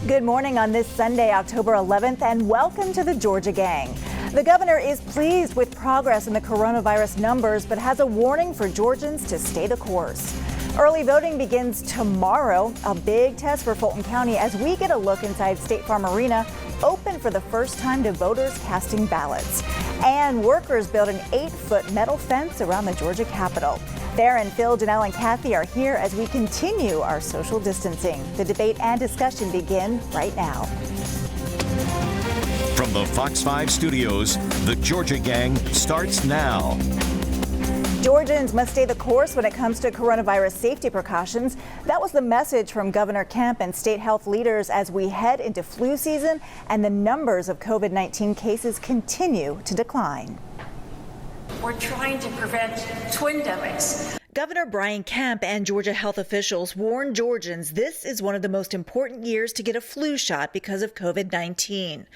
Good morning on this Sunday, October 11th, and welcome to the Georgia Gang. The governor is pleased with progress in the coronavirus numbers, but has a warning for Georgians to stay the course. Early voting begins tomorrow, a big test for Fulton County as we get a look inside State Farm Arena, open for the first time to voters casting ballots. And workers build an 8-foot metal fence around the Georgia Capitol. Theron, Phil, Janelle, and Kathy are here as we continue our social distancing. The debate and discussion begin right now. From the Fox 5 studios, the Georgia Gang starts now. Georgians must stay the course when it comes to coronavirus safety precautions. That was the message from Governor Kemp and state health leaders as we head into flu season and the numbers of COVID-19 cases continue to decline. We're trying to prevent twindemics. Governor Brian Kemp and Georgia health officials warn Georgians this is one of the most important years to get a flu shot because of COVID-19.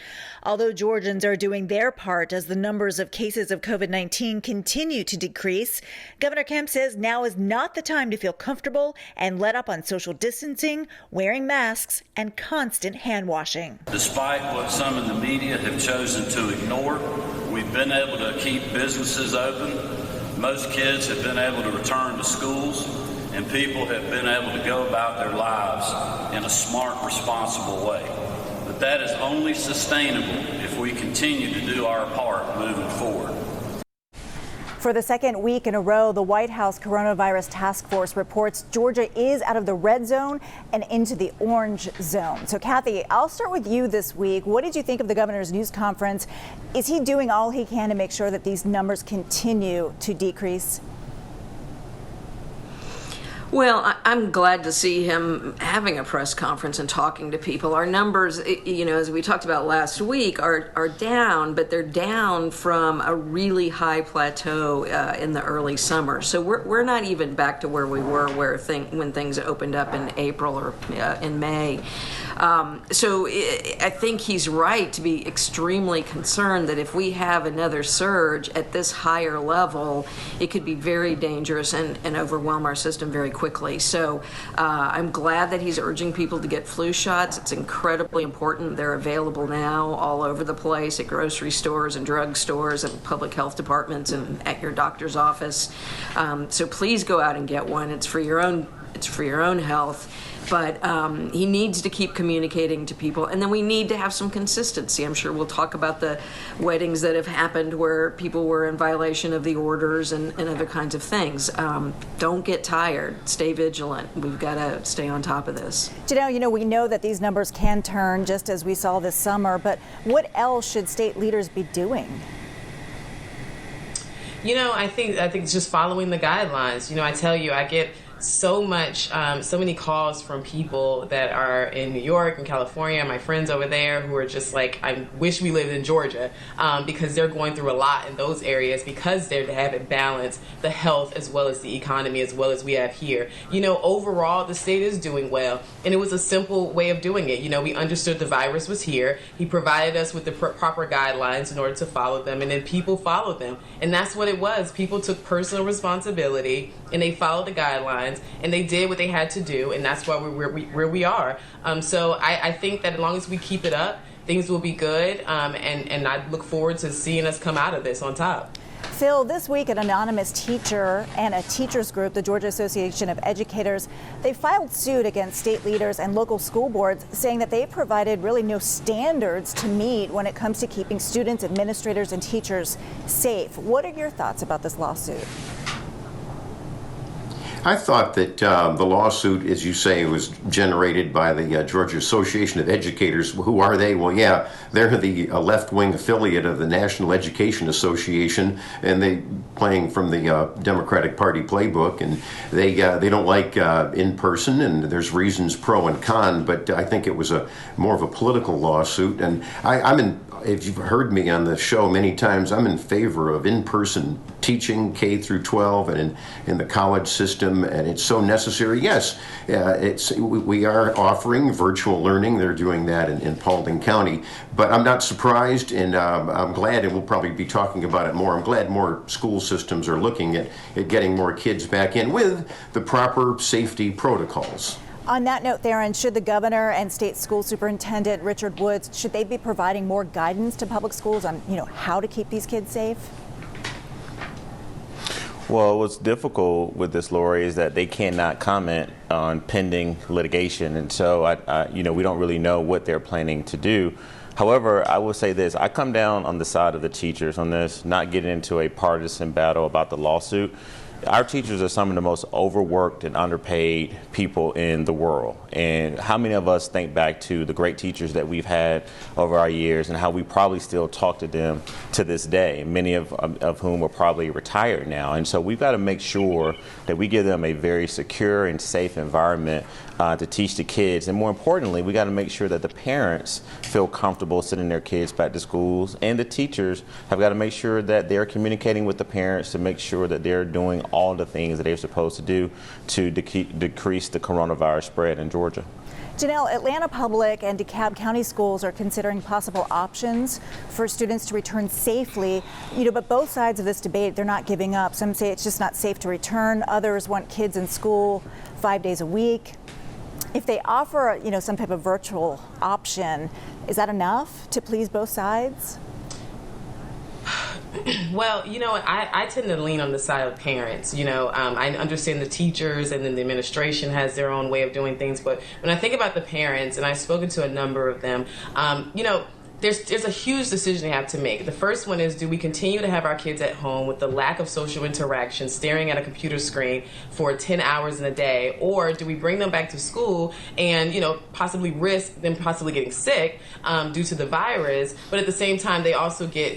Although Georgians are doing their part as the numbers of cases of COVID-19 continue to decrease, Governor Kemp says now is not the time to feel comfortable and let up on social distancing, wearing masks, and constant hand washing. Despite what some in the media have chosen to ignore, we've been able to keep businesses open. Most kids have been able to return to schools, and people have been able to go about their lives in a smart, responsible way. But that is only sustainable if we continue to do our part moving forward. For the second week in a row, the White House Coronavirus Task Force reports Georgia is out of the red zone and into the orange zone. So, Kathy, I'll start with you this week. What did you think of the governor's news conference? Is he doing all he can to make sure that these numbers continue to decrease? Well, I'm glad to see him having a press conference and talking to people. Our numbers, as we talked about last week, are down, but they're down from a really high plateau in the early summer. So we're not even back to where we were when things opened up in April or in May. So I think he's right to be extremely concerned that if we have another surge at this higher level, it could be very dangerous and overwhelm our system very quickly. So I'm glad that he's urging people to get flu shots. It's incredibly important. They're available now all over the place at grocery stores and drug stores and public health departments and at your doctor's office. So please go out and get one. It's for your own health. But he needs to keep communicating to people. And then we need to have some consistency. I'm sure we'll talk about the weddings that have happened where people were in violation of the orders and other kinds of things. Don't get tired. Stay vigilant. We've got to stay on top of this. Janelle, we know that these numbers can turn just as we saw this summer. But what else should state leaders be doing? I think it's just following the guidelines. I tell you, I get so many calls from people that are in New York and California, my friends over there who are just like, I wish we lived in Georgia, because they're going through a lot in those areas because they haven't balanced the health as well as the economy as well as we have here. Overall, the state is doing well, and it was a simple way of doing it. We understood the virus was here. He provided us with the proper guidelines in order to follow them, and then people followed them. And that's what it was. People took personal responsibility, and they followed the guidelines. And they did what they had to do, and that's why we're where we are. So I think that as long as we keep it up, things will be good, and I look forward to seeing us come out of this on top. Phil, this week an anonymous teacher and a teachers group, the Georgia Association of Educators, they filed suit against state leaders and local school boards, saying that they provided really no standards to meet when it comes to keeping students, administrators, and teachers safe. What are your thoughts about this lawsuit? I thought that the lawsuit, as you say, was generated by the Georgia Association of Educators. Who are they? Well, yeah, they're the left-wing affiliate of the National Education Association, and they playing from the Democratic Party playbook, and they don't like in-person, and there's reasons pro and con, but I think it was more of a political lawsuit, and if you've heard me on the show many times, I'm in favor of in-person teaching, K through 12, and in the college system, and it's so necessary. Yes, we are offering virtual learning. They're doing that in Paulding County, but I'm not surprised, and I'm glad, and we'll probably be talking about it more. I'm glad more school systems are looking at getting more kids back in with the proper safety protocols. On that note, Theron, should the governor and state school superintendent Richard Woods, should they be providing more guidance to public schools on, how to keep these kids safe? Well, what's difficult with this, Lori, is that they cannot comment on pending litigation, and so we don't really know what they're planning to do. However, I will say this: I come down on the side of the teachers on this, not getting into a partisan battle about the lawsuit. Our teachers are some of the most overworked and underpaid people in the world. And how many of us think back to the great teachers that we've had over our years and how we probably still talk to them to this day, many of whom are probably retired now. And so we've got to make sure that we give them a very secure and safe environment to teach the kids. And more importantly, we got to make sure that the parents feel comfortable sending their kids back to schools, and the teachers have got to make sure that they're communicating with the parents to make sure that they're doing all the things that they're supposed to do to decrease the coronavirus spread in Georgia. Janelle, Atlanta Public and DeKalb County schools are considering possible options for students to return safely, but both sides of this debate, they're not giving up. Some say it's just not safe to return. Others want kids in school 5 days a week. If they offer, some type of virtual option, is that enough to please both sides? Well, I tend to lean on the side of parents. I understand the teachers and then the administration has their own way of doing things. But when I think about the parents, and I've spoken to a number of them, there's a huge decision they have to make. The first one is, do we continue to have our kids at home with the lack of social interaction, staring at a computer screen for 10 hours in a day, or do we bring them back to school and, possibly risk them possibly getting sick due to the virus, but at the same time they also get,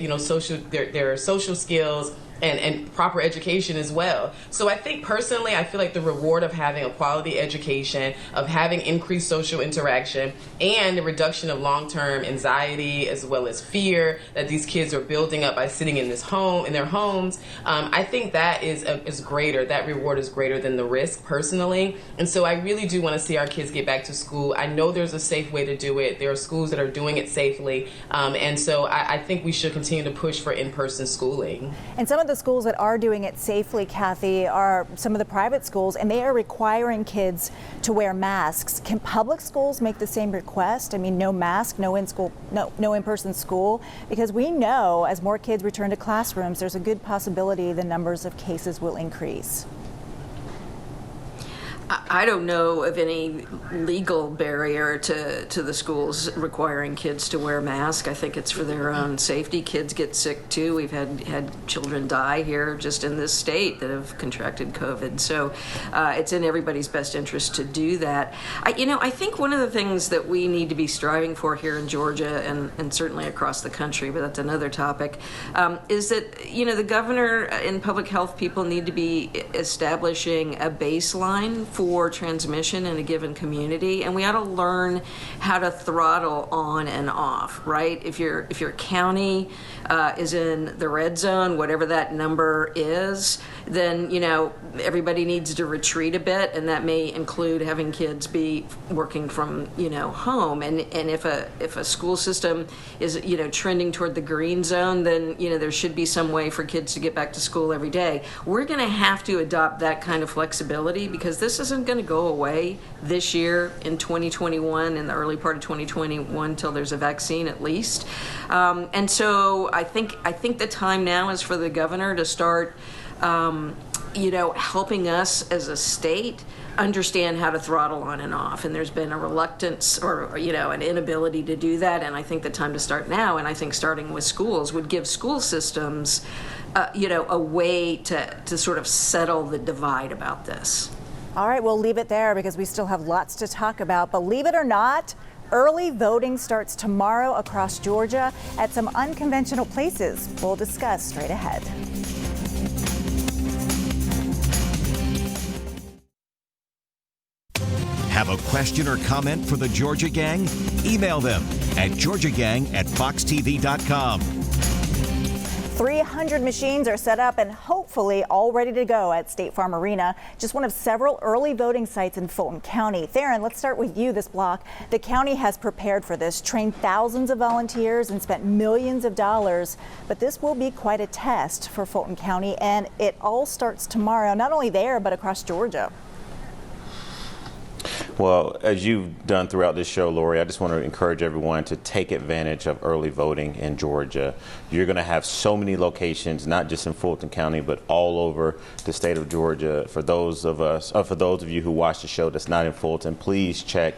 their social skills and proper education as well. So I think personally, I feel like the reward of having a quality education, of having increased social interaction, and the reduction of long-term anxiety as well as fear that these kids are building up by sitting in their homes, I think that is greater. That reward is greater than the risk personally. And so I really do want to see our kids get back to school. I know there's a safe way to do it. There are schools that are doing it safely. And so I think we should continue to push for in-person schooling. And some of the schools that are doing it safely, Kathy, are some of the private schools, and they are requiring kids to wear masks. Can public schools make the same request? I mean, no mask, no in-person school, because we know as more kids return to classrooms, there's a good possibility the numbers of cases will increase. I don't know of any legal barrier to the schools requiring kids to wear masks. I think it's for their own safety. Kids get sick too. We've had children die here just in this state that have contracted COVID. So it's in everybody's best interest to do that. I think one of the things that we need to be striving for here in Georgia and certainly across the country, but that's another topic, is that, the governor and public health people need to be establishing a baseline for transmission in a given community, and we ought to learn how to throttle on and off, right? If your county is in the red zone, whatever that number is, then everybody needs to retreat a bit, and that may include having kids be working from home. And if a school system is trending toward the green zone, then there should be some way for kids to get back to school every day. We're going to have to adopt that kind of flexibility because this isn't going to go away this year in 2021, in the early part of 2021, till there's a vaccine at least. And so I think the time now is for the governor to start helping us as a state understand how to throttle on and off. And there's been a reluctance or, an inability to do that. And I think the time to start now, and I think starting with schools, would give school systems, a way to sort of settle the divide about this. All right, we'll leave it there because we still have lots to talk about. Believe it or not, early voting starts tomorrow across Georgia at some unconventional places. We'll discuss straight ahead. Have a question or comment for the Georgia Gang? Email them at georgiagang@foxtv.com. 300 machines are set up and hopefully all ready to go at State Farm Arena, just one of several early voting sites in Fulton County. Theron, let's start with you this block. The county has prepared for this, trained thousands of volunteers and spent millions of dollars, but this will be quite a test for Fulton County, and it all starts tomorrow, not only there, but across Georgia. Well, as you've done throughout this show, Lori, I just want to encourage everyone to take advantage of early voting in Georgia. You're going to have so many locations, not just in Fulton County, but all over the state of Georgia. For those of you who watch the show that's not in Fulton, please check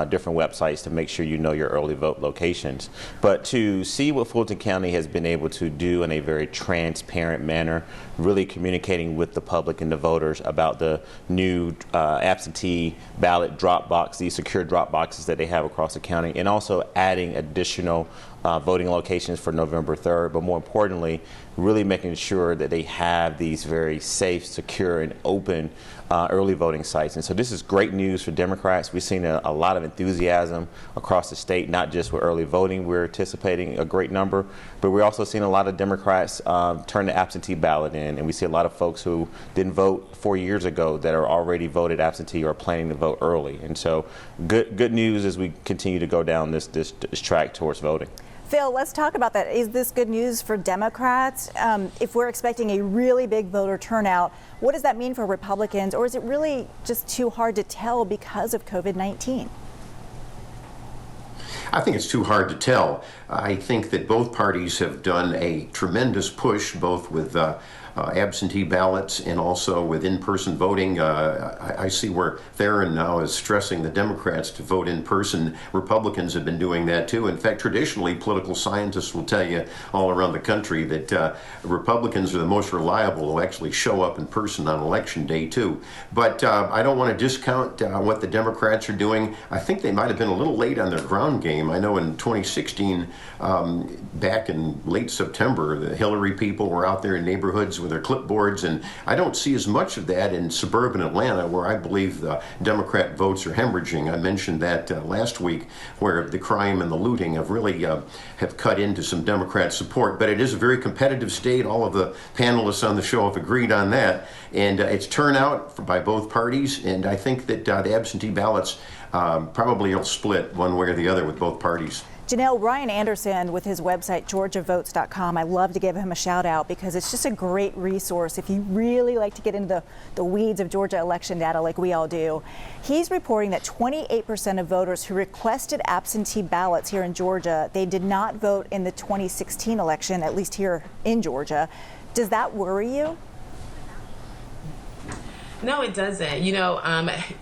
different websites to make sure you know your early vote locations. But to see what Fulton County has been able to do in a very transparent manner, really communicating with the public and the voters about the new absentee ballot drop box, these secure drop boxes that they have across the county, and also adding additional voting locations for November 3rd, but more importantly, really making sure that they have these very safe, secure, and open early voting sites. And so this is great news for Democrats. We've seen a lot of enthusiasm across the state, not just with early voting. We're anticipating a great number, but we're also seeing a lot of Democrats turn the absentee ballot in, and we see a lot of folks who didn't vote 4 years ago that are already voted absentee or planning to vote early. And so good news as we continue to go down this track towards voting. Phil, let's talk about that. Is this good news for Democrats? If we're expecting a really big voter turnout, what does that mean for Republicans? Or is it really just too hard to tell because of COVID-19? I think it's too hard to tell. I think that both parties have done a tremendous push, both with absentee ballots and also with in-person voting. I see where Theron now is stressing the Democrats to vote in person. Republicans have been doing that too. In fact, traditionally, political scientists will tell you all around the country that Republicans are the most reliable who actually show up in person on election day too. But I don't want to discount what the Democrats are doing. I think they might have been a little late on their ground game. I know in 2016, back in late September, the Hillary people were out there in neighborhoods with their clipboards, and I don't see as much of that in suburban Atlanta, where I believe the Democrat votes are hemorrhaging. I mentioned that last week, where the crime and the looting have really have cut into some Democrat support. But it is a very competitive state. All of the panelists on the show have agreed on that, and it's turnout by both parties. And I think that the absentee ballots probably will split one way or the other with both parties. Janelle, Ryan Anderson with his website, georgiavotes.com. I love to give him a shout out because it's just a great resource if you really like to get into the weeds of Georgia election data like we all do. He's reporting that 28% of voters who requested absentee ballots here in Georgia, they did not vote in the 2016 election, at least here in Georgia. Does that worry you? No, it doesn't. You know,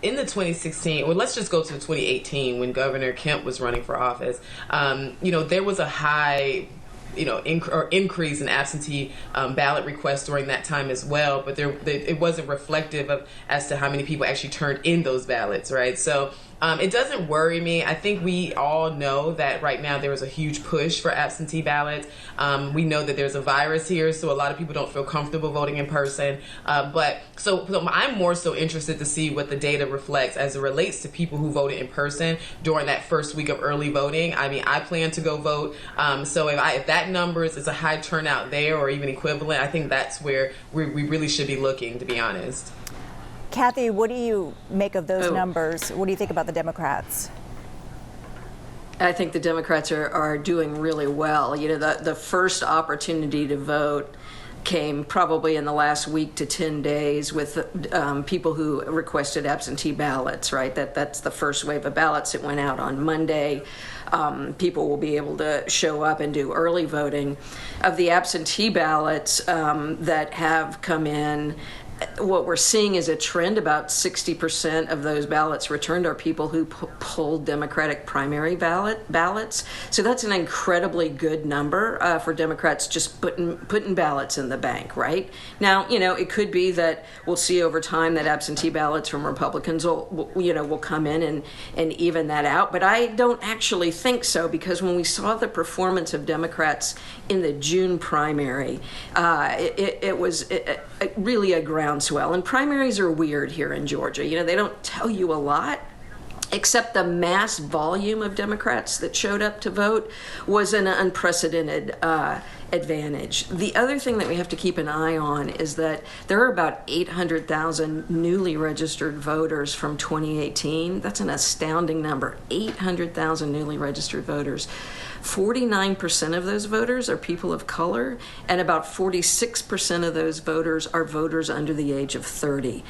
in the 2016, well, let's just go to 2018 when Governor Kemp was running for office. You know, there was a high, increase in absentee ballot requests during that time as well, but it wasn't reflective of as to how many people actually turned in those ballots, right? So it doesn't worry me. I think we all know that right now there is a huge push for absentee ballots. We know that there's a virus here, so a lot of people don't feel comfortable voting in person. But I'm more so interested to see what the data reflects as it relates to people who voted in person during that first week of early voting. I mean, I plan to go vote. So if that number is a high turnout there or even equivalent, I think that's where we really should be looking, to be honest. Kathy, what do you make of those numbers? What do you think about the Democrats? I think the Democrats are doing really well. You know, the first opportunity to vote came probably in the last week to 10 days with people who requested absentee ballots, right? That's the first wave of ballots that went out on Monday. People will be able to show up and do early voting. Of the absentee ballots that have come in, what we're seeing is a trend. About 60% of those ballots returned are people who pulled Democratic primary ballots. So that's an incredibly good number for Democrats just putting ballots in the bank, right? Now, you know, it could be that we'll see over time that absentee ballots from Republicans will come in and even that out. But I don't actually think so, because when we saw the performance of Democrats in the June primary, it was really a groundswell. And primaries are weird here in Georgia. You know, they don't tell you a lot, except the mass volume of Democrats that showed up to vote was an unprecedented advantage. The other thing that we have to keep an eye on is that there are about 800,000 newly registered voters from 2018. That's an astounding number, 800,000 newly registered voters. 49% of those voters are people of color, and about 46% of those voters are voters under the age of 30.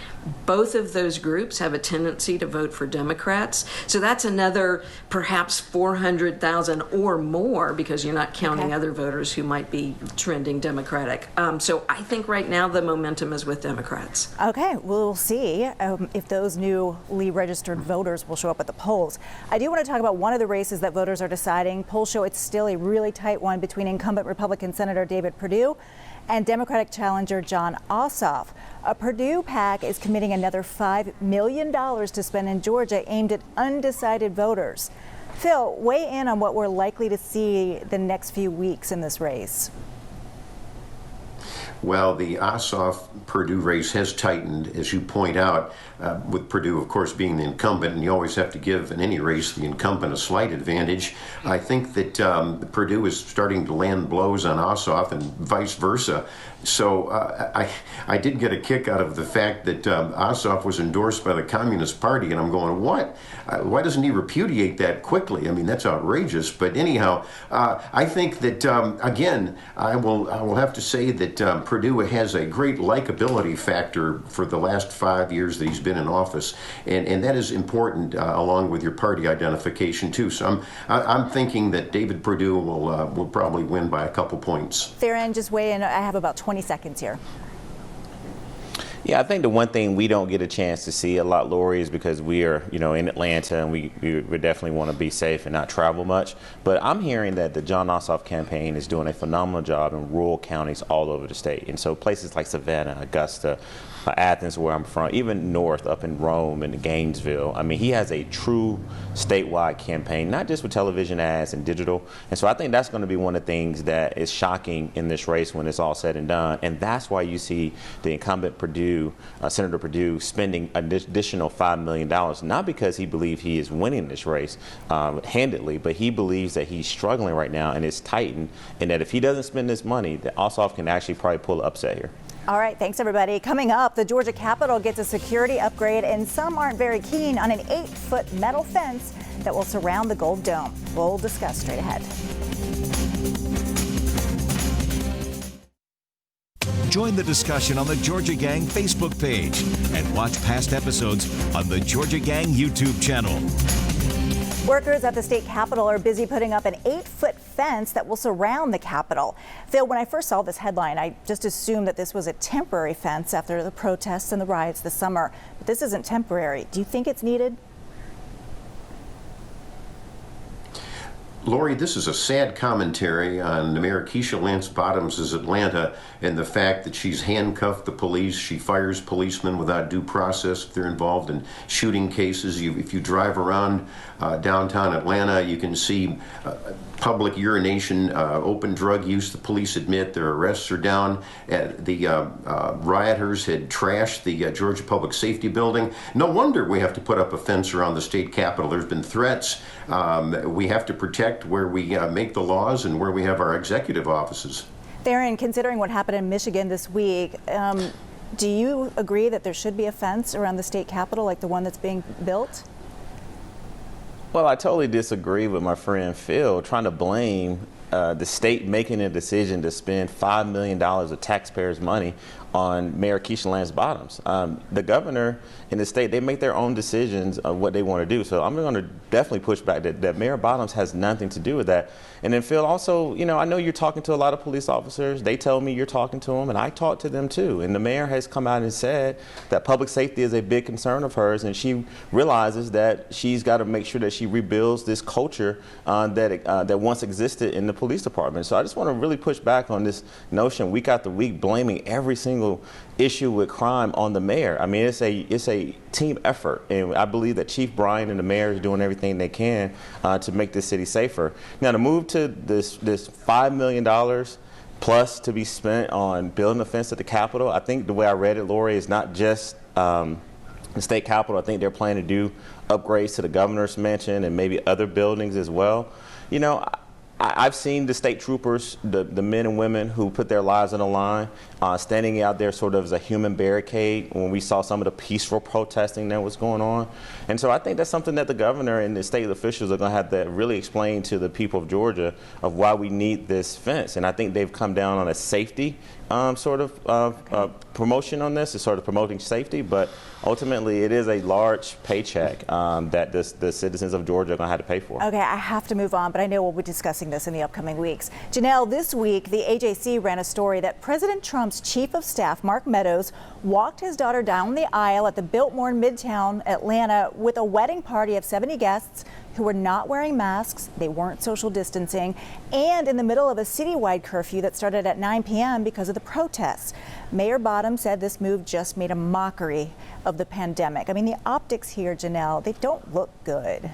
Both of those groups have a tendency to vote for Democrats, so that's another perhaps 400,000 or more, because you're not counting other voters who might be trending Democratic. So I think right now the momentum is with Democrats. Okay, we'll see if those newly registered voters will show up at the polls. I do want to talk about one of the races that voters are deciding. Polls show it's still a really tight one between incumbent Republican Senator David Perdue and Democratic challenger Jon Ossoff. A Perdue PAC is committing another $5 million to spend in Georgia aimed at undecided voters. Phil, weigh in on what we're likely to see the next few weeks in this race. Well, the Ossoff-Perdue race has tightened, as you point out, with Perdue, of course, being the incumbent, and you always have to give, in any race, the incumbent a slight advantage. I think that Perdue is starting to land blows on Ossoff and vice versa. So I did get a kick out of the fact that Ossoff was endorsed by the Communist Party, and I'm going, what? Why doesn't he repudiate that quickly? I mean, that's outrageous. But anyhow, I think that, again, I will have to say that Perdue has a great likability factor for the last 5 years that he's been in office, and that is important along with your party identification too. So I'm thinking that David Perdue will probably win by a couple points. Theron, just weigh in. I have about 20 seconds here. Yeah, I think the one thing we don't get a chance to see a lot, Lori, is because we are, in Atlanta, and we definitely want to be safe and not travel much. But I'm hearing that the Jon Ossoff campaign is doing a phenomenal job in rural counties all over the state. And so places like Savannah, Augusta, Athens, where I'm from, even north up in Rome and Gainesville. I mean, he has a true statewide campaign, not just with television ads and digital. And so I think that's going to be one of the things that is shocking in this race when it's all said and done. And that's why you see the incumbent Perdue, Senator Perdue, spending an additional $5 million, not because he believes he is winning this race handedly, but he believes that he's struggling right now and it's tightened, and that if he doesn't spend this money, that Ossoff can actually probably pull an upset here. All right, thanks everybody. Coming up, the Georgia Capitol gets a security upgrade, and some aren't very keen on an 8-foot metal fence that will surround the Gold Dome. We'll discuss straight ahead. Join the discussion on the Georgia Gang Facebook page and watch past episodes on the Georgia Gang YouTube channel. Workers at the state capitol are busy putting up an 8-foot fence that will surround the Capitol. Phil, when I first saw this headline, I just assumed that this was a temporary fence after the protests and the riots this summer. But this isn't temporary. Do you think it's needed? Lori, this is a sad commentary on Mayor Keisha Lance Bottoms' Atlanta and the fact that she's handcuffed the police. She fires policemen without due process if they're involved in shooting cases. If you drive around downtown Atlanta, you can see public urination, open drug use. The police admit their arrests are down. The rioters had trashed the Georgia Public Safety Building. No wonder we have to put up a fence around the state capitol. There's been threats. We have to protect where we make the laws and where we have our executive offices. Theron, considering what happened in Michigan this week, do you agree that there should be a fence around the state capitol like the one that's being built? Well, I totally disagree with my friend Phil trying to blame the state making a decision to spend $5 million of taxpayers' money on Mayor Keisha Lance Bottoms. The governor in the state, they make their own decisions of what they want to do. So I'm going to definitely push back that Mayor Bottoms has nothing to do with that. And then Phil, also, I know you're talking to a lot of police officers. They tell me you're talking to them, and I talk to them too. And the mayor has come out and said that public safety is a big concern of hers, and she realizes that she's got to make sure that she rebuilds this culture that once existed in the police department. So I just want to really push back on this notion week after week blaming every single issue with crime on the mayor. I mean, it's a team effort, and I believe that Chief Bryan and the mayor is doing everything they can to make this city safer. Now, to move to this $5 million plus to be spent on building a fence at the Capitol, I think the way I read it, Lori, is not just the state Capitol. I think they're planning to do upgrades to the governor's mansion and maybe other buildings as well. I've seen the state troopers, the men and women who put their lives on the line, standing out there sort of as a human barricade when we saw some of the peaceful protesting that was going on. And so I think that's something that the governor and the state officials are going to have to really explain to the people of Georgia of why we need this fence. And I think they've come down on a safety promotion on this, is sort of promoting safety, but ultimately it is a large paycheck that the citizens of Georgia are going to have to pay for. Okay, I have to move on, but I know we'll be discussing this in the upcoming weeks. Janelle, this week the AJC ran a story that President Trump's chief of staff, Mark Meadows, walked his daughter down the aisle at the Biltmore in Midtown Atlanta with a wedding party of 70 guests who were not wearing masks, they weren't social distancing, and in the middle of a citywide curfew that started at 9 p.m. because of the protests. Mayor Bottom said this move just made a mockery of the pandemic. I mean, the optics here, Janelle, they don't look good.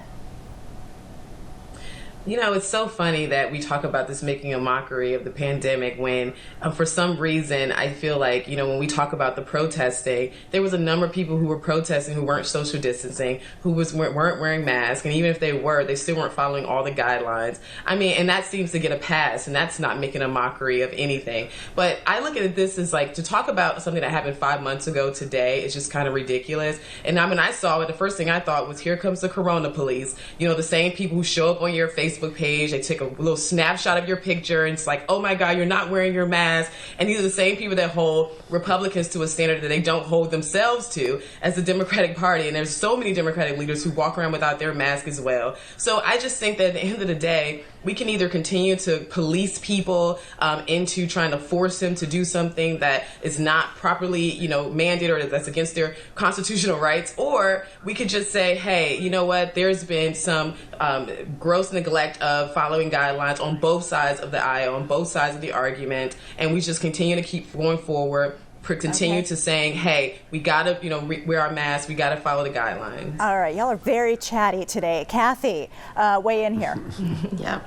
You know, it's so funny that we talk about this making a mockery of the pandemic when, for some reason, I feel like, you know, when we talk about the protesting, there was a number of people who were protesting who weren't social distancing, who weren't wearing masks, and even if they were, they still weren't following all the guidelines. I mean, and that seems to get a pass, and that's not making a mockery of anything. But I look at this as like, to talk about something that happened 5 months ago today is just kind of ridiculous. And I mean, I saw it, the first thing I thought was, here comes the Corona police. You know, the same people who show up on your Facebook page, they take a little snapshot of your picture and it's like, oh my God, you're not wearing your mask. And these are the same people that hold Republicans to a standard that they don't hold themselves to as the Democratic Party. And there's so many Democratic leaders who walk around without their mask as well. So I just think that at the end of the day, we can either continue to police people into trying to force them to do something that is not properly, you know, mandated or that's against their constitutional rights, or we could just say, hey, you know what, there's been some gross neglect of following guidelines on both sides of the aisle, on both sides of the argument, and we just continue to keep going forward, continue to saying, hey, we gotta, you know, wear our masks, we gotta follow the guidelines. All right, y'all are very chatty today. Kathy, weigh in here. Yeah.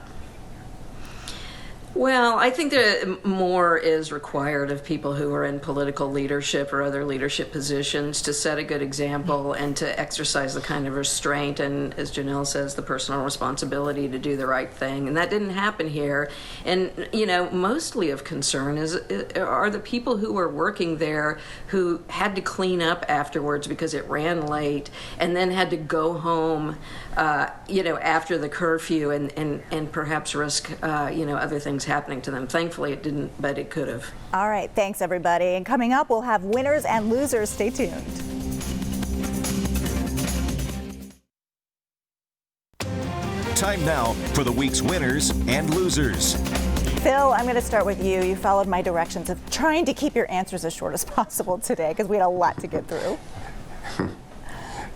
Well, I think that more is required of people who are in political leadership or other leadership positions to set a good example and to exercise the kind of restraint and, as Janelle says, the personal responsibility to do the right thing. And that didn't happen here. And, you know, mostly of concern are the people who were working there who had to clean up afterwards because it ran late and then had to go home, you know, after the curfew and perhaps risk, you know, other things happening to them. Thankfully it didn't, but it could have. All right, thanks everybody. And coming up, we'll have winners and losers. Stay tuned. Time now for the week's winners and losers. Phil, I'm going to start with you. You followed my directions of trying to keep your answers as short as possible today because we had a lot to get through.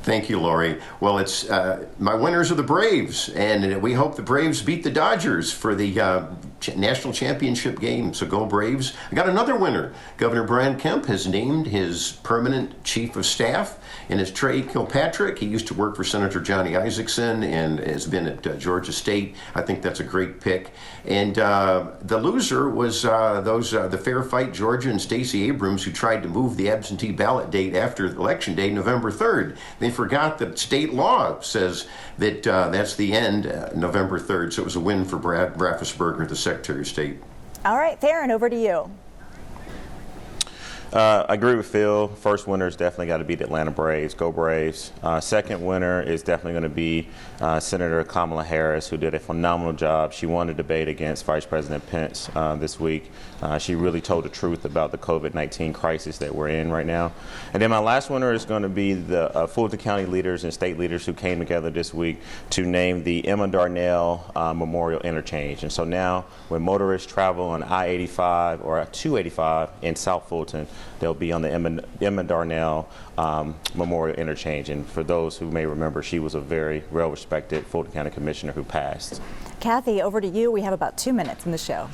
Thank you, Lori. Well, it's my winners are the Braves, and we hope the Braves beat the Dodgers for the national championship game. So go Braves. I got another winner. Governor Brian Kemp has named his permanent chief of staff, and it's Trey Kilpatrick. He used to work for Senator Johnny Isakson and has been at Georgia State. I think that's a great pick. And the loser was the Fair Fight Georgia and Stacey Abrams, who tried to move the absentee ballot date after Election Day, November 3rd. They forgot that state law says that that's the end, November 3rd. So it was a win for Brad Raffensperger, the Secretary of State. All right, Theron, over to you. I agree with Phil. First winner is definitely got to be the Atlanta Braves. Go Braves. Second winner is definitely going to be Senator Kamala Harris, who did a phenomenal job. She won a debate against Vice President Pence this week. She really told the truth about the COVID-19 crisis that we're in right now. And then my last winner is going to be the Fulton County leaders and state leaders who came together this week to name the Emma Darnell Memorial Interchange. And so now when motorists travel on I-85 or 285 in South Fulton, they'll be on the Emma Darnell Memorial Interchange. And for those who may remember, she was a very well-respected Fulton County Commissioner who passed. Kathy, over to you. We have about 2 minutes in the show.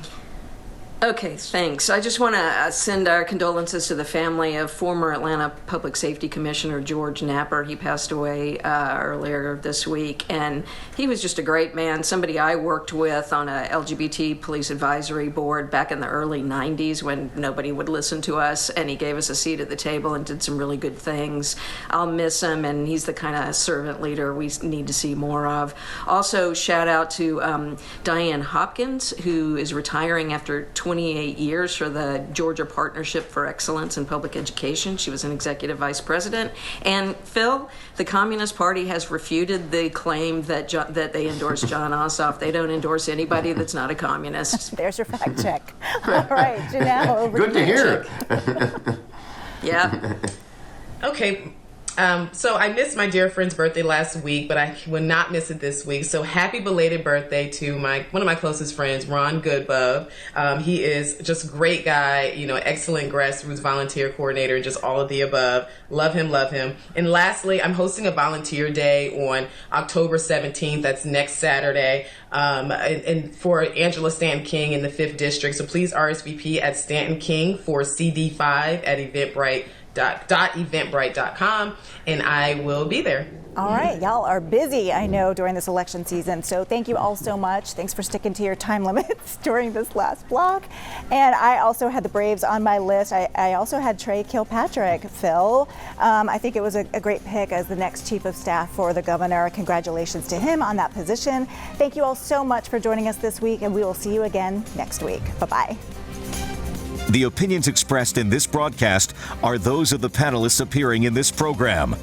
Okay, thanks. I just want to send our condolences to the family of former Atlanta Public Safety Commissioner George Napper. He passed away earlier this week, and he was just a great man, somebody I worked with on a LGBT police advisory board back in the early 90s when nobody would listen to us, and he gave us a seat at the table and did some really good things. I'll miss him, and he's the kind of servant leader we need to see more of. Also, shout out to Diane Hopkins, who is retiring after 28 years for the Georgia Partnership for Excellence in Public Education. She was an executive vice president. And Phil, the Communist Party has refuted the claim that that they endorse John Ossoff. They don't endorse anybody that's not a communist. There's your fact check. All right, Janelle, over Good to hear. Yeah. Okay. So I missed my dear friend's birthday last week, but I will not miss it this week. So happy belated birthday to one of my closest friends, Ron Goodbub. He is just a great guy, excellent grassroots volunteer coordinator, and just all of the above. Love him, love him. And lastly, I'm hosting a volunteer day on October 17th. That's next Saturday. And for Angela Stanton King in the 5th District. So please RSVP at Stanton King for CD5 at eventbrite.com, and I will be there. All right, y'all are busy, I know, during this election season, so thank you all so much. Thanks for sticking to your time limits during this last block. And I also had the Braves on my list. I also had Trey Kilpatrick, Phil. I think it was a great pick as the next chief of staff for the governor. Congratulations to him on that position. Thank you all so much for joining us this week, and we will see you again next week. Bye-bye. The opinions expressed in this broadcast are those of the panelists appearing in this program.